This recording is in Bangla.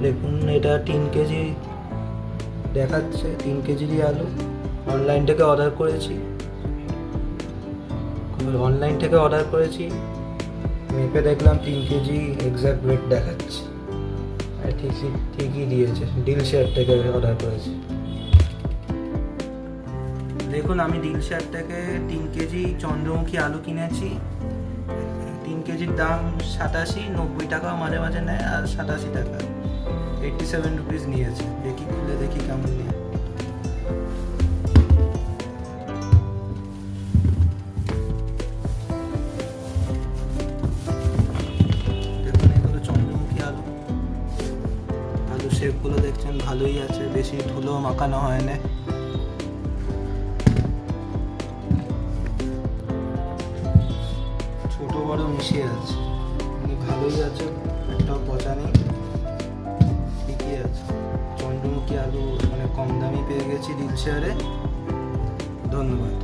দেখুন এটা 3 কেজি দেখাচ্ছে, 3 কেজিরই আলু। অনলাইন থেকে অর্ডার করেছি, মেপে দেখলাম 3 কেজি এক্স্যাক্ট ওয়েট দেখাচ্ছে। আর ঠিকই দিয়েছে। ডিল শেয়ার থেকে অর্ডার করেছি। দেখুন আমি ডিল শেয়ার থেকে 3 কেজি চন্দ্রমুখী আলু কিনেছি। 3 কেজির দাম 87, 90 টাকাও মাঝে মাঝে নেয়, আর 87 টাকা, 87 রুপিস নিয়েছে। খুলে দেখি কেমন নিয়ে। দেখুন এগুলো চন্দ্রমুখী আলু শেপগুলো দেখছেন ভালোই আছে, বেশি ধুলো মাখানো হয় না। ছোট বড় মিশিয়ে আছে, ভালোই আছে, একটাও পচা নেই, ঠিকই আছে। চন্দ্রমুখী আলু মানে কম দামি পেয়ে গেছি ডিল শেয়ারে। ধন্যবাদ।